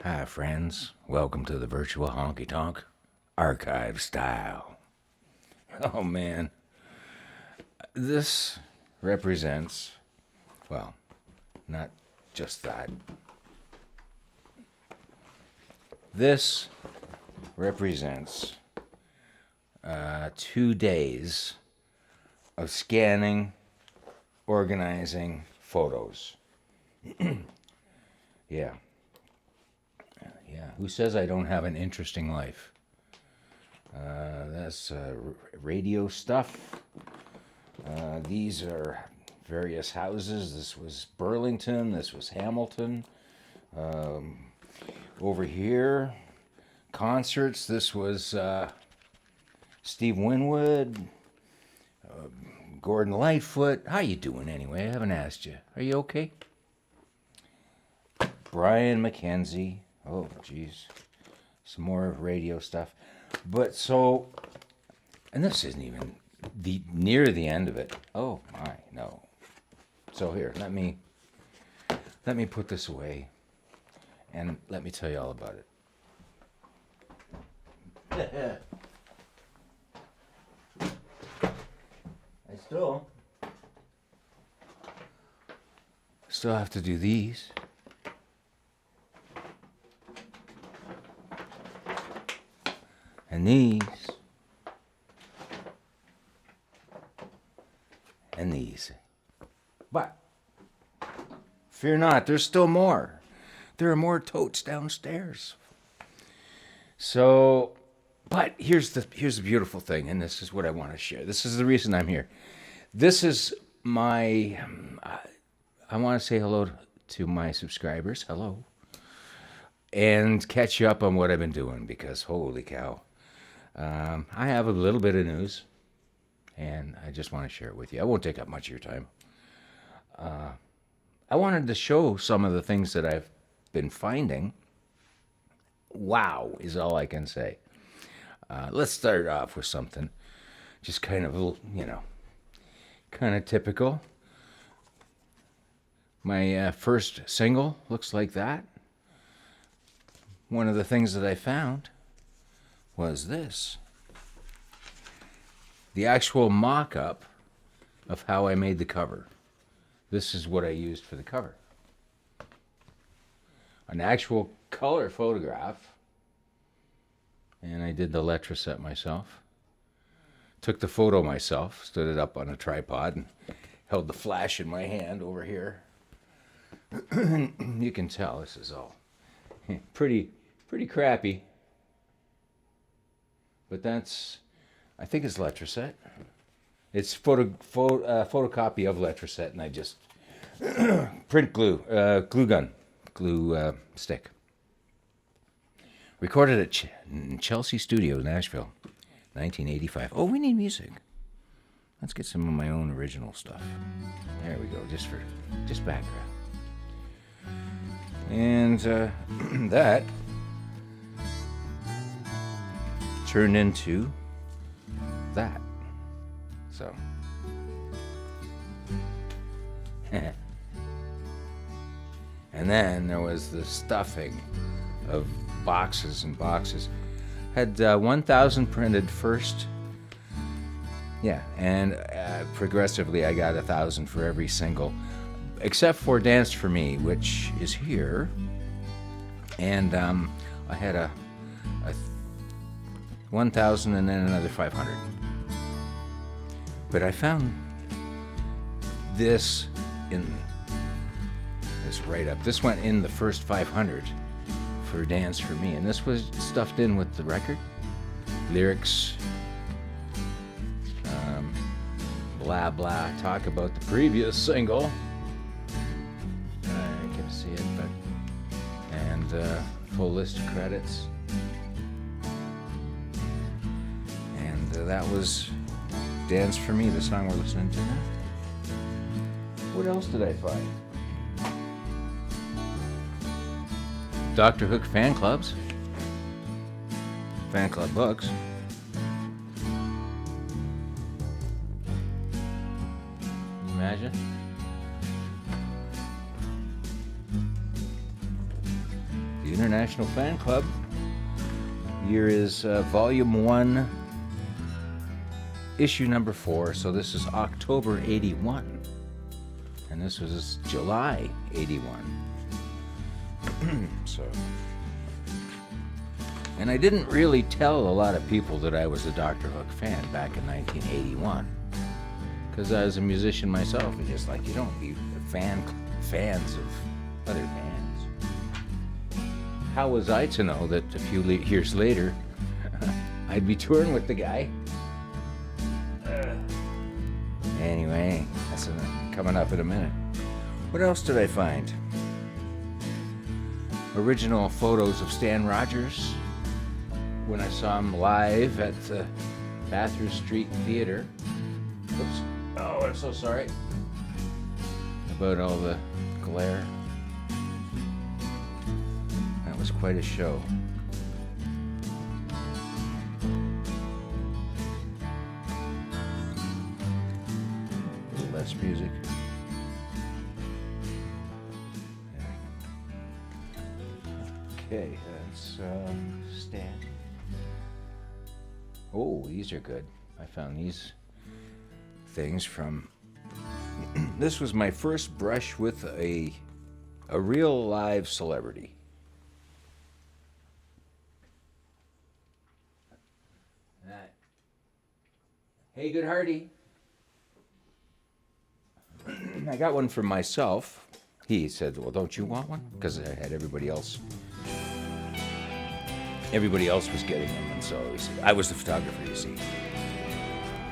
Hi, friends. Welcome to the virtual Honky Tonk, archive style. Oh, man. This represents, well, not just that. This represents 2 days of scanning, organizing photos. Yeah. Yeah. Who says I don't have an interesting life? That's radio stuff. These are various houses. This was Burlington. This was Hamilton. Over here, concerts. This was Steve Winwood, Gordon Lightfoot. How you doing anyway? I haven't asked you. Are you okay? Brian McKenzie. Oh, geez. Some more radio stuff. But so, and this isn't even near the end of it. Oh my, no. So here, let me put this away, and let me tell you all about it. I still have to do these. And these. And these. But fear not, there's still more. There are more totes downstairs. So, but here's the beautiful thing, and this is what I want to share. This is the reason I'm here. This is my, I want to say hello to my subscribers. Hello. And catch you up on what I've been doing, because holy cow. I have a little bit of news, and I just want to share it with you. I won't take up much of your time. I wanted to show some of the things that I've been finding. Wow is all I can say. Let's start off with something just kind of, kind of typical. My first single looks like that. One of the things that I found was this. The actual mock-up of how I made the cover. This is what I used for the cover. An actual color photograph. And I did the letter set myself. Took the photo myself, stood it up on a tripod, and held the flash in my hand over here. You can tell this is all pretty crappy. But that's, I think it's Letraset. It's photocopy of Letraset, and I just print glue, glue stick. Recorded at Chelsea Studios, Nashville, 1985. Oh, we need music. Let's get some of my own original stuff. There we go, just background. And that turned into that. So. And then there was the stuffing of boxes and boxes. Had 1,000 printed first. Yeah, and progressively I got 1,000 for every single, except for Dance for Me, which is here. And I had a 1,000 and then another 500. But I found this in this write-up. This went in the first 500 for Dance for Me, and this was stuffed in with the record, lyrics, blah blah, talk about the previous single. I can't see it, but and full list of credits. And that was Dance for Me, the song we're listening to now. What else did I find? Dr. Hook fan clubs. Fan club books. Imagine. International Fan Club. Year is Volume 1, Issue number 4. So this is October 81. And this was July 81. So... And I didn't really tell a lot of people that I was a Dr. Hook fan back in 1981. Because I was a musician myself, and just like, you don't be fans of other bands. How was I to know that a few years later, I'd be touring with the guy? Anyway, that's coming up in a minute. What else did I find? Original photos of Stan Rogers when I saw him live at the Bathurst Street Theater. Oops. Oh, I'm so sorry about all the glare. That was quite a show. A little less music. Okay, that's Stan. Oh, these are good. I found these things from... This was my first brush with a real live celebrity. Hey, good Hardy. I got one for myself. He said, well, don't you want one? Because I had everybody else. Everybody else was getting them, and so I was the photographer, you see.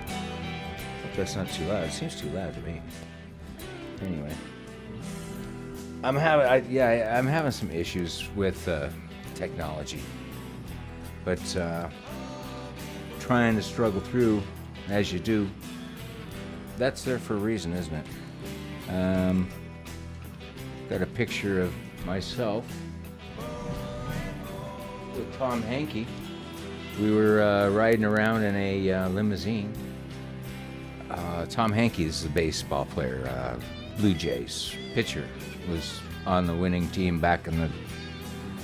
Hope that's not too loud. It seems too loud to me. Anyway, I'm having some issues with technology, but trying to struggle through as you do. That's there for a reason, isn't it? Got a picture of myself with Tom Honky. We were riding around in a limousine. Tom Honky is the baseball player, Blue Jays pitcher, was on the winning team back in the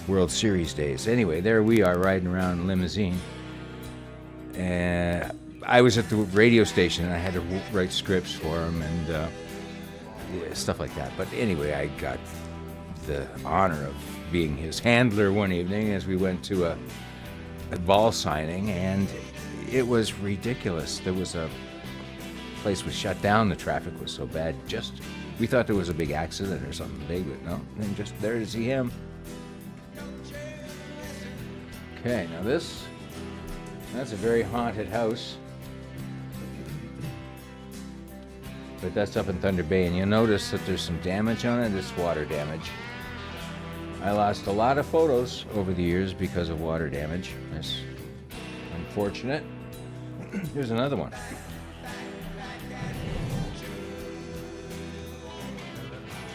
World Series days. Anyway, there we are riding around in a limousine. And I was at the radio station and I had to write scripts for him and stuff like that. But anyway, I got the honor of being his handler one evening as we went to a ball signing, and it was ridiculous. There was a place was shut down. The traffic was so bad. We thought there was a big accident or something big, but no. And just there to see him. Okay, now that's a very haunted house. But that's up in Thunder Bay, and you'll notice that there's some damage on it. It's water damage. I lost a lot of photos over the years because of water damage. That's unfortunate. Here's another one.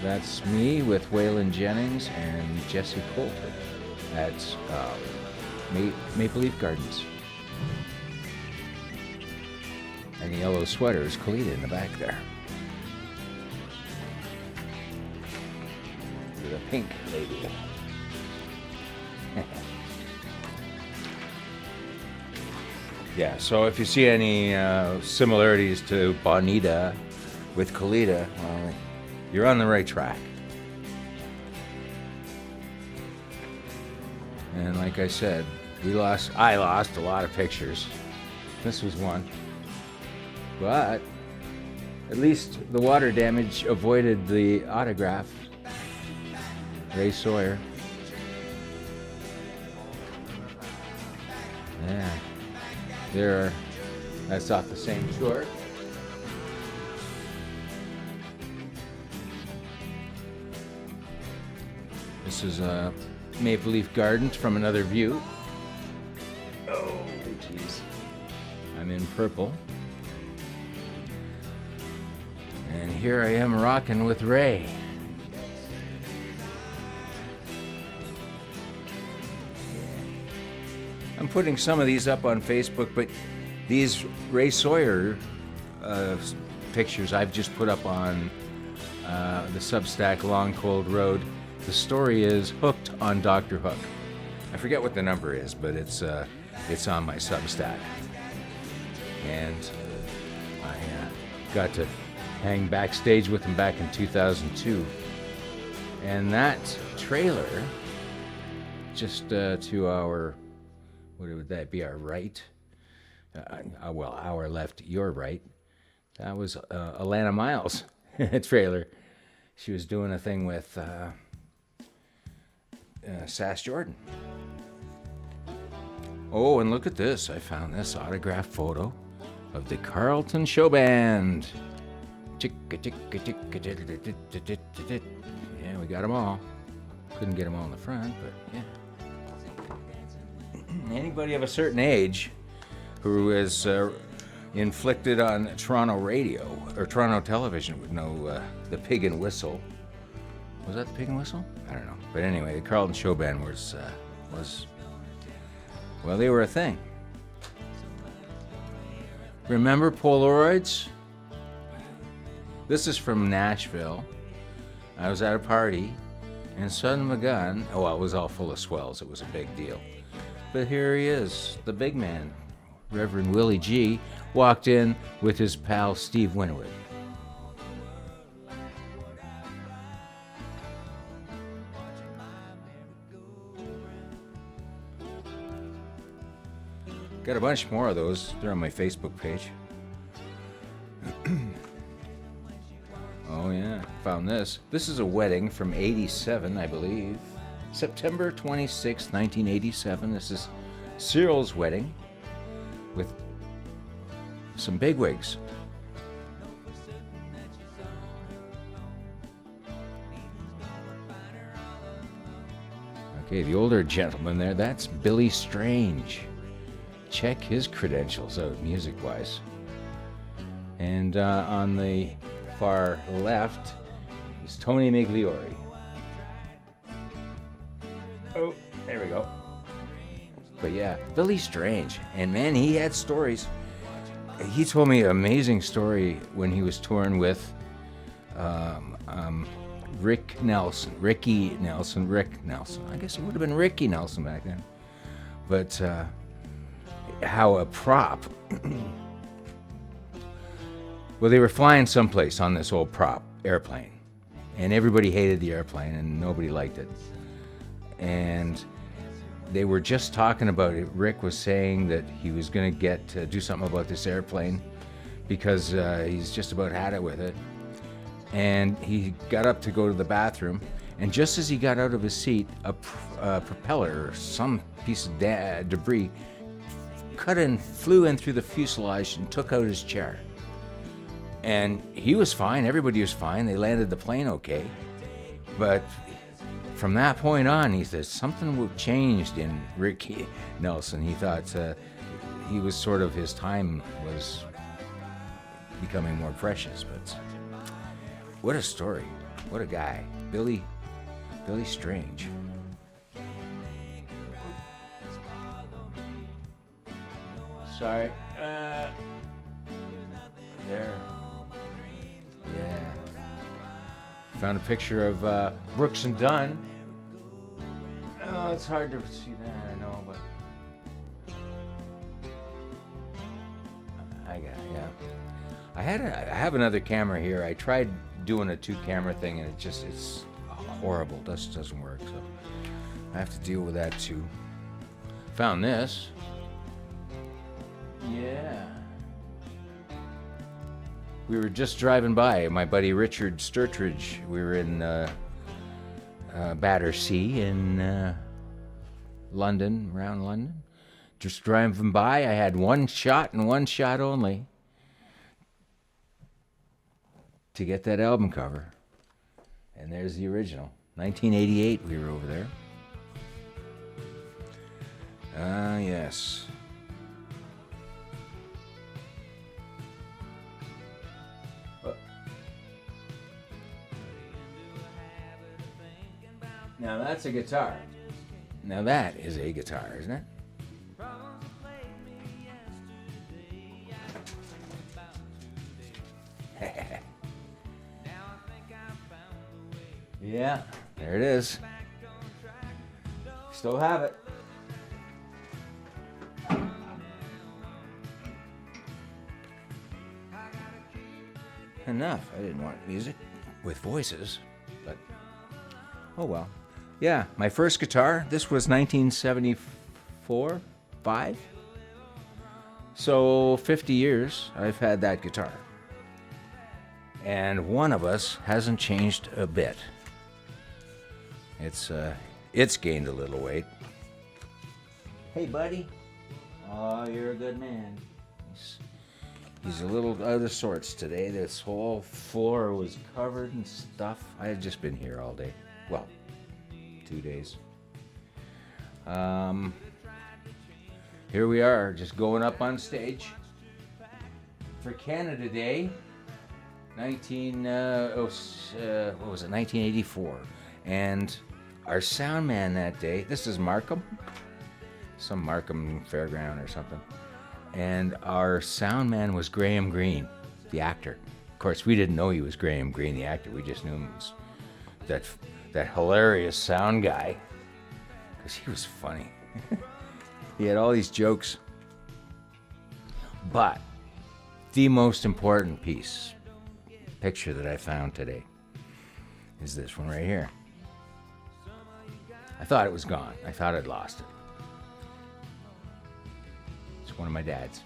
That's me with Waylon Jennings and Jesse Coulter at Maple Leaf Gardens. And the yellow sweater is Kalita in the back there. With a pink lady. Yeah, so if you see any similarities to Bonita with Kalita, well, you're on the right track. And like I said, I lost a lot of pictures. This was one. But at least the water damage avoided the autograph. Ray Sawyer. Yeah. That's off the same tour. This is Maple Leaf Gardens from another view. Oh, jeez. I'm in purple. And here I am rocking with Ray. I'm putting some of these up on Facebook, but these Ray Sawyer pictures I've just put up on the Substack Long Cold Road. The story is Hooked on Dr. Hook. I forget what the number is, but it's on my Substack. And I got to hang backstage with him back in 2002. And that trailer, just to our, what would that be, our right? Well, our left, your right. That was Alana Miles' trailer. She was doing a thing with Sass Jordan. Oh, and look at this. I found this autographed photo of the Carlton Show Band. Yeah, we got them all. Couldn't get them all in the front, but yeah. Anybody of a certain age who is inflicted on Toronto radio or Toronto television would know the Pig and Whistle. Was that the Pig and Whistle? I don't know. But anyway, the Carlton Show Band was well, they were a thing. Remember Polaroids? This is from Nashville. I was at a party, and Son of a Gun, oh, well, it was all full of swells. It was a big deal. But here he is, the big man, Reverend Willie G, walked in with his pal Steve Winwood. Got a bunch more of those. They're on my Facebook page. Oh yeah, found this. This is a wedding from 87, I believe. September 26, 1987. This is Cyril's wedding with some bigwigs. Okay, the older gentleman there, that's Billy Strange. Check his credentials out music-wise. And on the far left is Tony Migliore. Oh, there we go. But yeah, Billy Strange. And man, he had stories. He told me an amazing story when he was touring with Rick Nelson. Rick Nelson. I guess it would have been Ricky Nelson back then. But how a prop. Well, they were flying someplace on this old prop airplane, and everybody hated the airplane, and nobody liked it. And they were just talking about it. Rick was saying that he was going to do something about this airplane because he's just about had it with it. And he got up to go to the bathroom, and just as he got out of his seat, a propeller or some piece of debris flew in through the fuselage and took out his chair. And he was fine. Everybody was fine. They landed the plane okay. But from that point on, he said something changed in Ricky Nelson. He thought he was sort of, his time was becoming more precious. But what a story. What a guy. Billy Strange. Sorry. There. Yeah. Found a picture of Brooks and Dunn. Oh, it's hard to see that, I know, but yeah. I have another camera here. I tried doing a 2-camera thing, and it's horrible. Doesn't work. So I have to deal with that too. Found this. Yeah. We were just driving by, my buddy Richard Sturtridge. We were in Battersea in London, around London. Just driving by, I had one shot and one shot only to get that album cover. And there's the original. 1988, we were over there. Yes. Now that's a guitar. Now that is a guitar, isn't it? Yeah. There it is. Still have it. Enough. I didn't want music with voices, but oh well. Yeah, my first guitar, this was 1974, 5. So 50 years I've had that guitar. And one of us hasn't changed a bit. It's gained a little weight. Hey, buddy. Oh, you're a good man. He's a little out of sorts today. This whole floor was covered in stuff. I had just been here all day. Well, 2 days. Here we are, just going up on stage for Canada Day, 1984. And our sound man that day, this is Markham, some Markham fairground or something. And our sound man was Graham Greene, the actor. Of course, we didn't know he was Graham Greene, the actor. We just knew him as that hilarious sound guy, because he was funny. He had all these jokes. But the most important picture that I found today is this one right here. I thought it was gone. I thought I'd lost it. It's one of my dad's.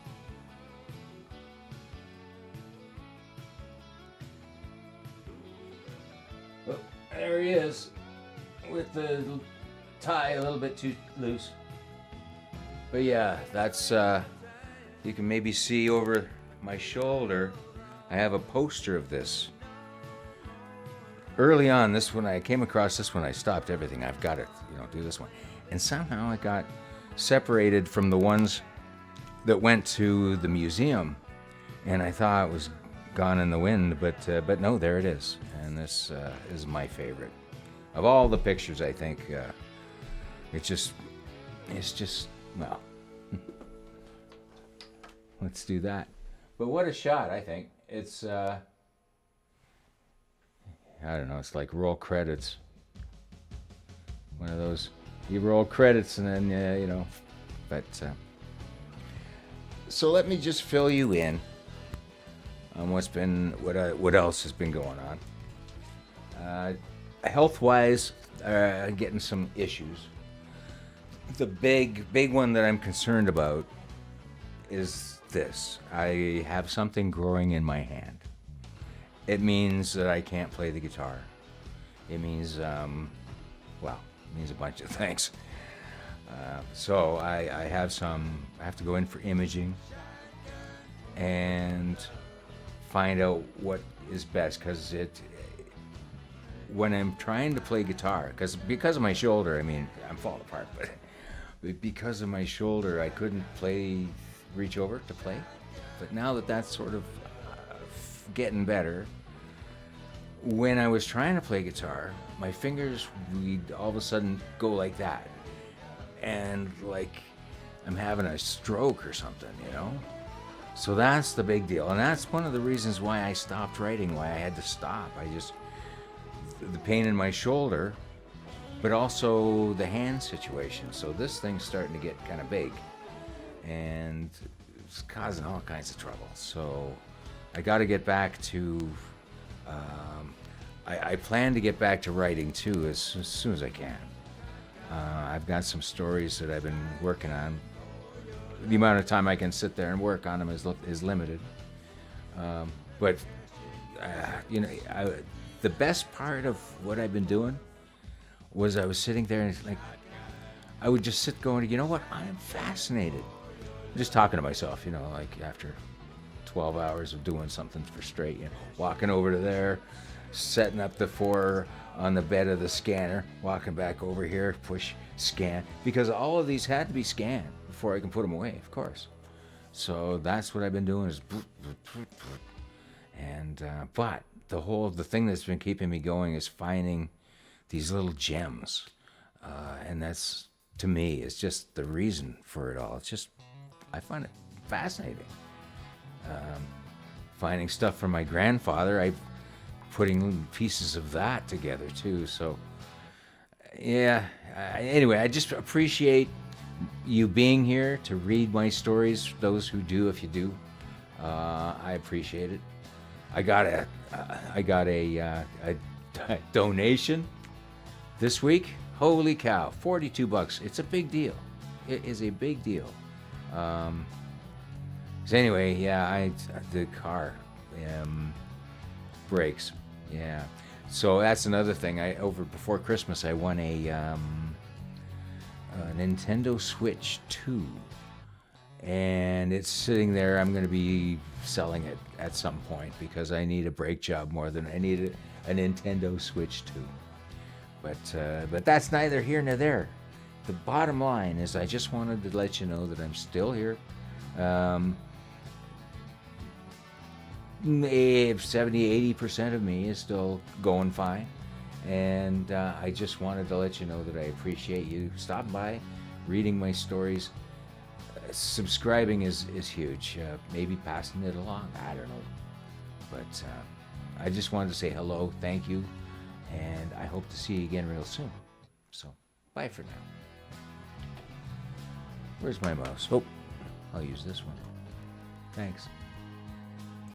Oh, there he is, with the tie a little bit too loose. But yeah, that's, you can maybe see over my shoulder, I have a poster of this. Early on, when I came across this one, I stopped everything. I've got to, do this one. And somehow it got separated from the ones that went to the museum. And I thought it was gone in the wind, but no, there it is. And this is my favorite. Of all the pictures, I think, it's just, well, let's do that. But what a shot, I think. It's, I don't know, it's like roll credits. One of those, you roll credits and then, but, so let me just fill you in on what else has been going on. Health-wise, getting some issues. The big one that I'm concerned about is this. I have something growing in my hand. It means that I can't play the guitar. It means, it means a bunch of things. So I have to go in for imaging and find out what is best, because when I'm trying to play guitar, because of my shoulder, I'm falling apart, but because of my shoulder, I couldn't reach over to play. But now that that's sort of getting better, when I was trying to play guitar, my fingers would all of a sudden go like that. And like I'm having a stroke or something, So that's the big deal. And that's one of the reasons why I stopped writing, why I had to stop. The pain in my shoulder, but also the hand situation. So this thing's starting to get kind of big, and it's causing all kinds of trouble. So I got to get back to, I plan to get back to writing too as soon as I can. I've got some stories that I've been working on. The amount of time I can sit there and work on them is limited. The best part of what I've been doing was I was sitting there and I would just sit going, you know what, I am fascinated. Just talking to myself, like after 12 hours of doing something for straight, walking over to there, setting up the 4 on the bed of the scanner, walking back over here, push, scan, because all of these had to be scanned before I can put them away, of course. So that's what I've been doing is, and but the thing that's been keeping me going is finding these little gems, and that's, to me, is just the reason for it all. It's just, I find it fascinating. Finding stuff from my grandfather, putting pieces of that together too. So Yeah. Anyway, I just appreciate you being here to read my stories. Those who do, if you do, I appreciate it. I got a donation this week. Holy cow, $42. It's a big deal. It is a big deal. So anyway, yeah, the car brakes. Yeah. So that's another thing. Before Christmas, I won a Nintendo Switch 2, and it's sitting there. I'm going to be selling it at some point because I need a brake job more than I need a Nintendo Switch 2. But that's neither here nor there. The bottom line is I just wanted to let you know that I'm still here. 70-80% of me is still going fine, and I just wanted to let you know that I appreciate you stopping by, reading my stories. Subscribing is huge. Maybe passing it along, I don't know, but I just wanted to say hello, thank you, and I hope to see you again real soon. So bye for now. Where's my mouse? Oh, I'll use this one. Thanks.